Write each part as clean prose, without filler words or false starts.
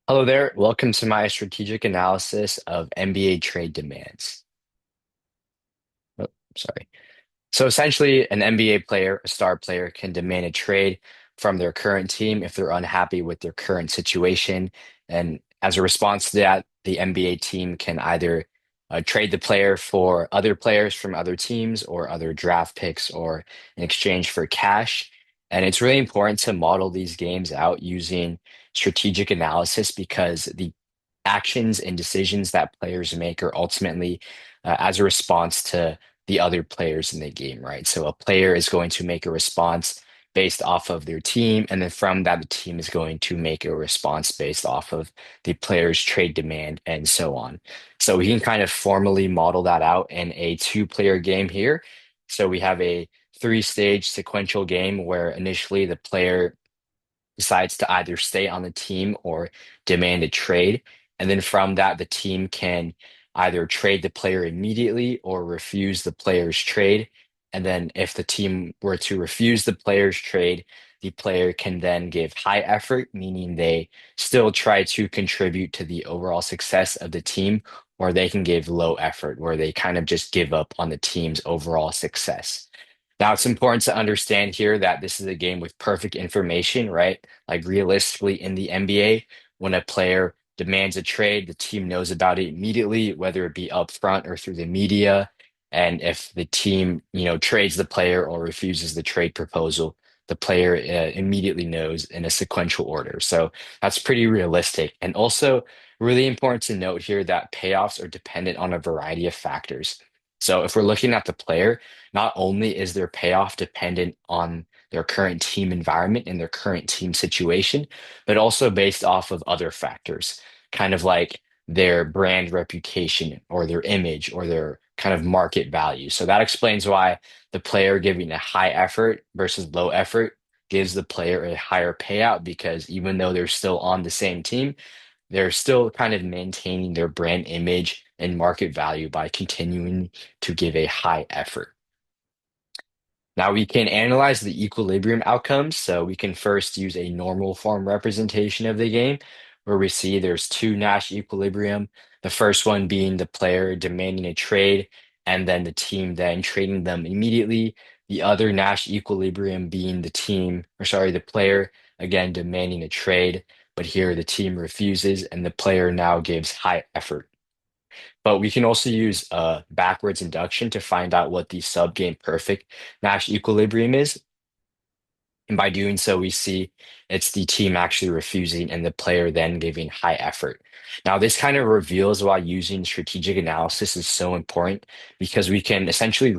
Hello there. Welcome to my strategic analysis of NBA trade demands. Oh, sorry. So essentially, an NBA player, a star player, can demand a trade from their current team if they're unhappy with their current situation. And as a response to that, the NBA team can either trade the player for other players from other teams or other draft picks or in exchange for cash. And it's really important to model these games out using strategic analysis because the actions and decisions that players make are ultimately as a response to the other players in the game, right? So a player is going to make a response based off of their team, and then from that, the team is going to make a response based off of the player's trade demand and so on. So we can kind of formally model that out in a two-player game here. So we have a three-stage sequential game where initially the player decides to either stay on the team or demand a trade. And then from that, the team can either trade the player immediately or refuse the player's trade. And then if the team were to refuse the player's trade, the player can then give high effort, meaning they still try to contribute to the overall success of the team, or they can give low effort, where they kind of just give up on the team's overall success. Now, it's important to understand here that this is a game with perfect information, right? Like realistically in the NBA, when a player demands a trade, the team knows about it immediately, whether it be upfront or through the media. And if the team, trades the player or refuses the trade proposal, the player immediately knows in a sequential order. So that's pretty realistic. And also, really important to note here that payoffs are dependent on a variety of factors. So if we're looking at the player, not only is their payoff dependent on their current team environment and their current team situation, but also based off of other factors, kind of like their brand reputation or their image or their kind of market value. So that explains why the player giving a high effort versus low effort gives the player a higher payout because even though they're still on the same team, they're still kind of maintaining their brand image and market value by continuing to give a high effort. Now we can analyze the equilibrium outcomes. So we can first use a normal form representation of the game where we see there's two Nash equilibrium. The first one being the player demanding a trade and then the team then trading them immediately. The other Nash equilibrium being the player again demanding a trade, but here the team refuses and the player now gives high effort. But we can also use backwards induction to find out what the subgame perfect Nash equilibrium is. And by doing so, we see it's the team actually refusing and the player then giving high effort. Now, this kind of reveals why using strategic analysis is so important because we can essentially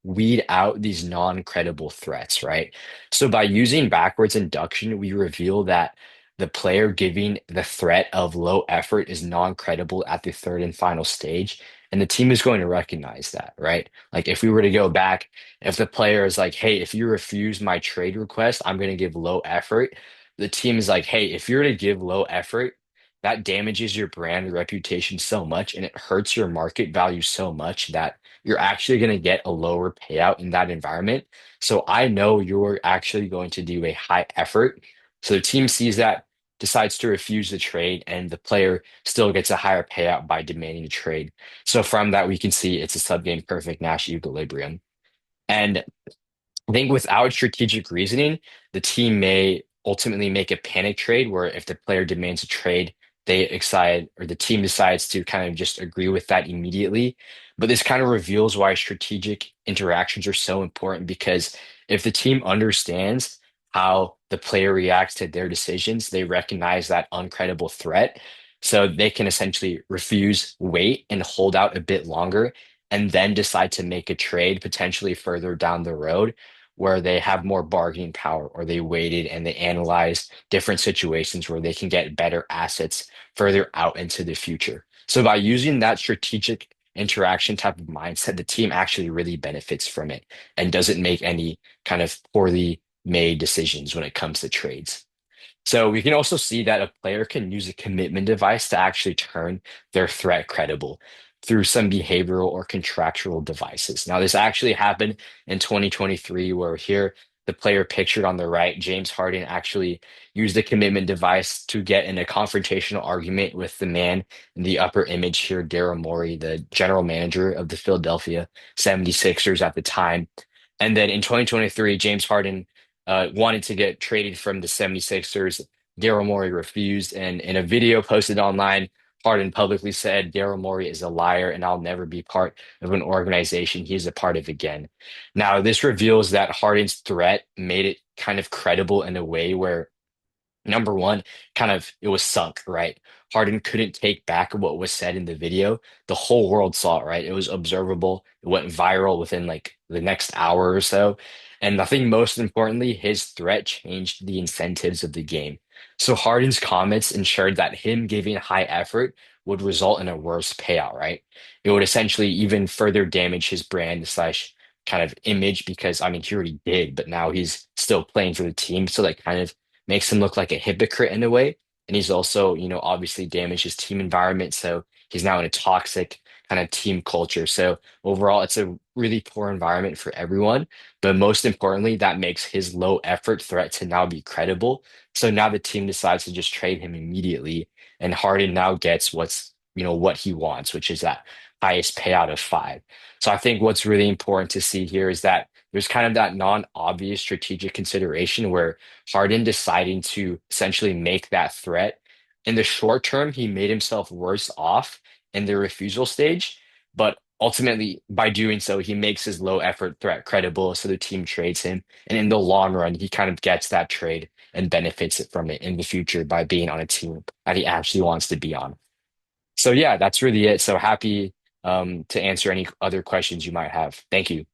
weed out these non-credible threats, right? So by using backwards induction, we reveal that the player giving the threat of low effort is non-credible at the third and final stage. And the team is going to recognize that, right? Like if we were to go back if the player is like, hey, if you refuse my trade request, I'm going to give low effort. The team is like, hey, if you're to give low effort, that damages your brand reputation so much and it hurts your market value so much that you're actually going to get a lower payout in that environment. So I know you're actually going to do a high effort. So the team sees that, decides to refuse the trade, and the player still gets a higher payout by demanding a trade. So from that, we can see it's a subgame perfect Nash equilibrium. And I think without strategic reasoning, the team may ultimately make a panic trade where if the player demands a trade, they decide or the team decides to kind of just agree with that immediately. But this kind of reveals why strategic interactions are so important because if the team understands how the player reacts to their decisions, they recognize that uncredible threat. So they can essentially refuse, wait, and hold out a bit longer, and then decide to make a trade potentially further down the road where they have more bargaining power or they waited and they analyzed different situations where they can get better assets further out into the future. So by using that strategic interaction type of mindset, the team actually really benefits from it and doesn't make any kind of poorly made decisions when it comes to trades. So we can also see that a player can use a commitment device to actually turn their threat credible through some behavioral or contractual devices. Now, this actually happened in 2023, where here the player pictured on the right, James Harden actually used the commitment device to get in a confrontational argument with the man in the upper image here, Daryl Morey, the general manager of the Philadelphia 76ers at the time. And then in 2023, James Harden wanted to get traded from the 76ers. Daryl Morey refused. And in a video posted online, Harden publicly said, Daryl Morey is a liar and I'll never be part of an organization he's a part of again. Now, this reveals that Harden's threat made it kind of credible in a way where number one, kind of it was sunk, right? Harden couldn't take back what was said in the video. The whole world saw it, right? It was observable. It went viral within like the next hour or so. And I think most importantly, his threat changed the incentives of the game. So Harden's comments ensured that him giving high effort would result in a worse payout, right? It would essentially even further damage his brand slash kind of image because I mean he already did, but now he's still playing for the team. So that kind of makes him look like a hypocrite in a way. And he's also, obviously damaged his team environment. So he's now in a toxic kind of team culture. So overall, it's a really poor environment for everyone. But most importantly, that makes his low effort threat to now be credible. So now the team decides to just trade him immediately. And Harden now gets what he wants, which is that highest payout of five. So I think what's really important to see here is that there's kind of that non-obvious strategic consideration where Harden deciding to essentially make that threat. In the short term, he made himself worse off in the refusal stage, but ultimately, by doing so, he makes his low effort threat credible, so the team trades him. And in the long run, he kind of gets that trade and benefits it from it in the future by being on a team that he actually wants to be on. So yeah, that's really it. So happy to answer any other questions you might have. Thank you.